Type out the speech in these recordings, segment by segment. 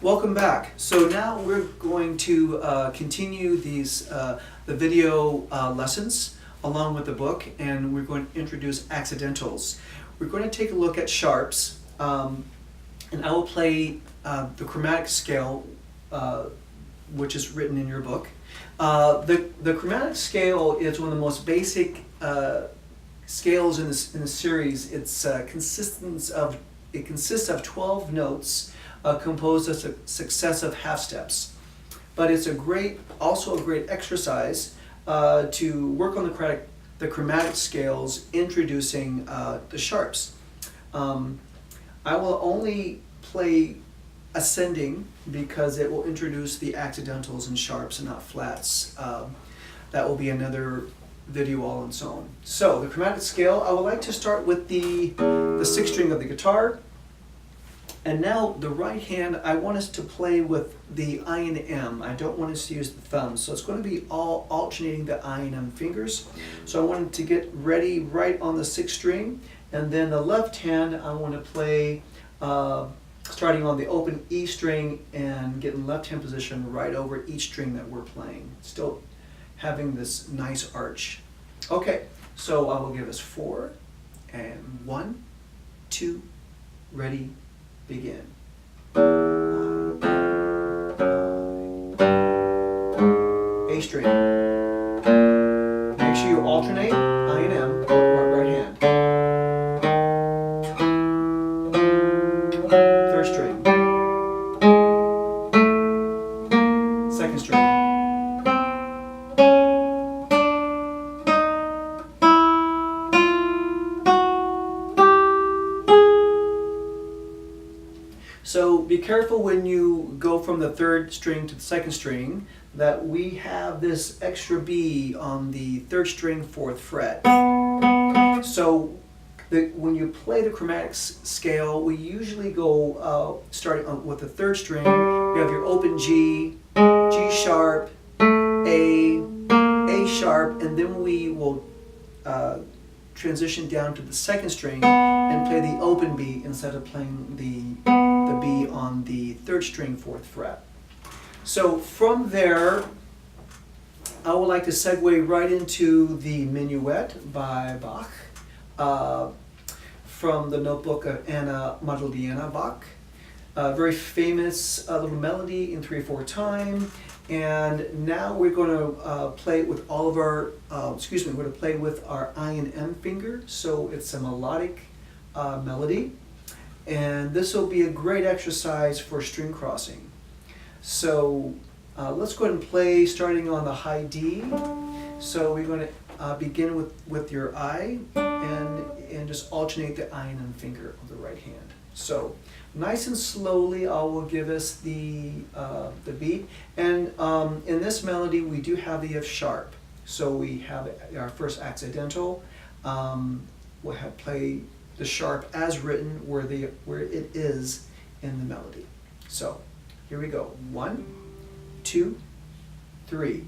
Welcome back. So now we're going to continue the video lessons along with the book, and we're going to introduce accidentals. We're going to take a look at sharps, and I will play the chromatic scale, which is written in your book. The chromatic scale is one of the most basic scales in the series. It consists of 12 notes composed of successive half steps. But it's also a great exercise to work on the chromatic scales, introducing the sharps. I will only play ascending because it will introduce the accidentals and sharps and not flats. That will be another video all on its own. So the chromatic scale, I would like to start with the sixth string of the guitar. And now the right hand, I want us to play with the I and M. I don't want us to use the thumb. So it's going to be all alternating the I and M fingers. So I wanted to get ready right on the sixth string. And then the left hand, I want to play starting on the open E string and get in left hand position right over each string that we're playing. Still having this nice arch. Okay, so I will give us 4 and 1, 2, ready, begin. A string. Make sure you alternate I and M, right hand. Third string. Second string. So be careful when you go from the third string to the second string that we have this extra B on the third string, 4th fret. So when you play the chromatic scale, we usually go starting with the third string. You have your open G, G sharp, A sharp, and then we will transition down to the second string and play the open B instead of playing the B on the third string, 4th fret. So from there, I would like to segue right into the Minuet by Bach from the notebook of Anna Madalena Bach. Very famous little melody in 3/4 time. And now we're going to play it with all of our, we're going to play with our I and M finger. So it's a melodic melody. And this will be a great exercise for string crossing. So let's go ahead and play starting on the high D. So we're going to begin with your I and just alternate the I and M finger of the right hand. So nice and slowly, I will give us the beat. And in this melody, we do have the F sharp. So we have our first accidental. We'll play the sharp as written where it is in the melody. So here we go. 1, 2, 3.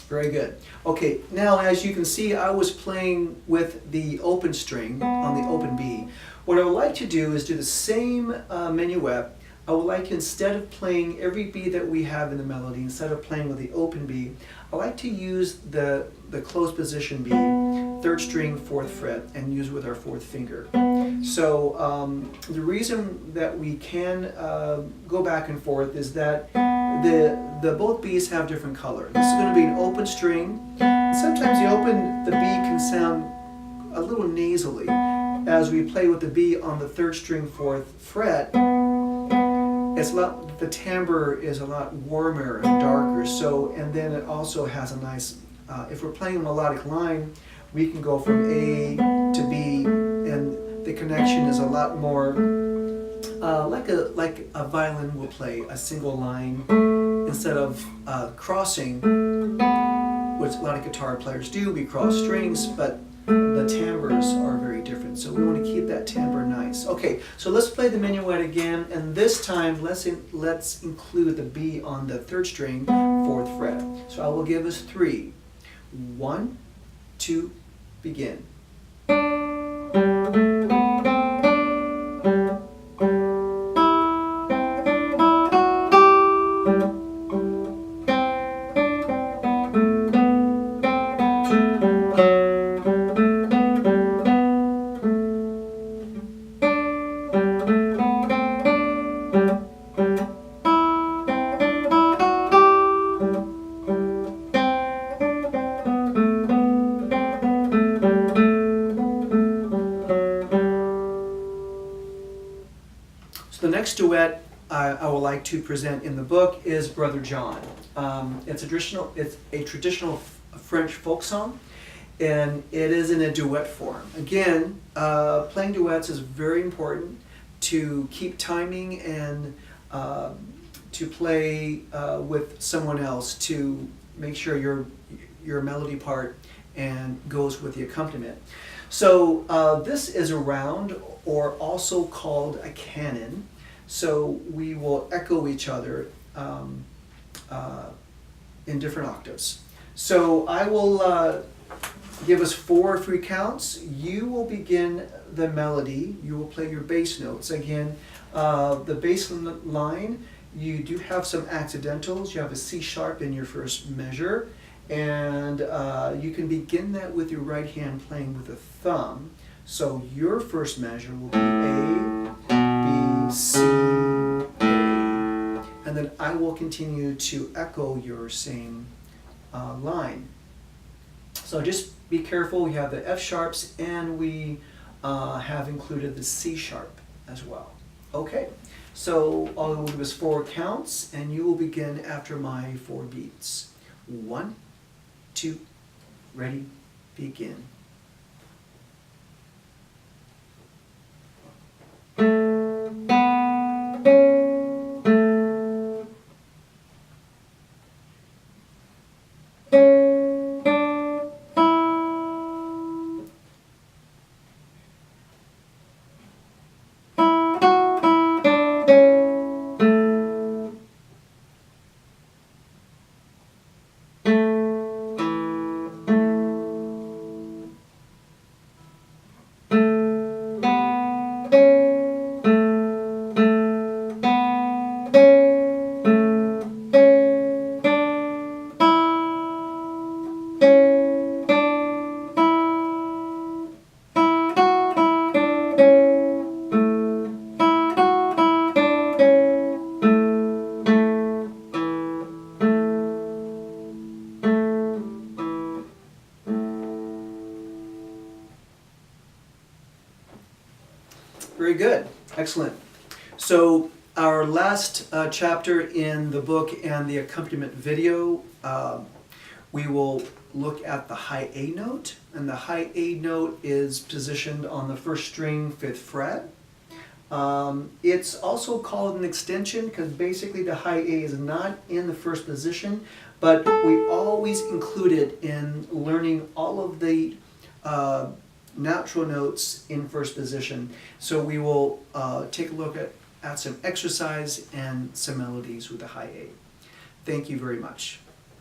Very good. Okay, now as you can see, I was playing with the open string on the open B. What I would like to do is do the same minuet. I would like, instead of playing every B that we have in the melody, instead of playing with the open B, I like to use the closed position B, third string, 4th fret, and use it with our 4th finger. So the reason that we can go back and forth is that the both B's have different color. This is going to be an open string. Sometimes the B can sound a little nasally as we play with the B on the third string, 4th fret. It's a lot the timbre is a lot warmer and darker. So, and then it also has a nice, if we're playing a melodic line, we can go from A to B, and the connection is a lot more like a violin will play a single line instead of crossing, which a lot of guitar players do. We cross strings, but the timbres are very different. So we want to keep that timbre nice. Okay, so let's play the Minuet again, and this time let's include the B on the 3rd string, 4th fret. So I will give us 3. 1, 2, begin. So the next duet I would like to present in the book is Brother John. It's a traditional French folk song, and it is in a duet form. Again, playing duets is very important to keep timing and to play with someone else to make sure your melody part and goes with the accompaniment. So this is a round, or also called a canon. So we will echo each other in different octaves. So I will give us 4 free counts. You will begin the melody. You will play your bass notes. Again, the bass line, you do have some accidentals. You have a C sharp in your first measure, and you can begin that with your right hand playing with a thumb. So your first measure will be A, B, C, A, and then I will continue to echo your same line. So just be careful. We have the F sharps, and we have included the C sharp as well. Okay, so all I will do is 4 counts, and you will begin after my 4 beats. 1, 2, ready, begin. Very good. Excellent. So our last chapter in the book and the accompaniment video, we will look at the high A note. And the high A note is positioned on the 1st string, 5th fret. It's also called an extension because basically the high A is not in the 1st position, but we always include it in learning all of the natural notes in 1st position. So we will take a look at some exercise and some melodies with the high A. Thank you very much.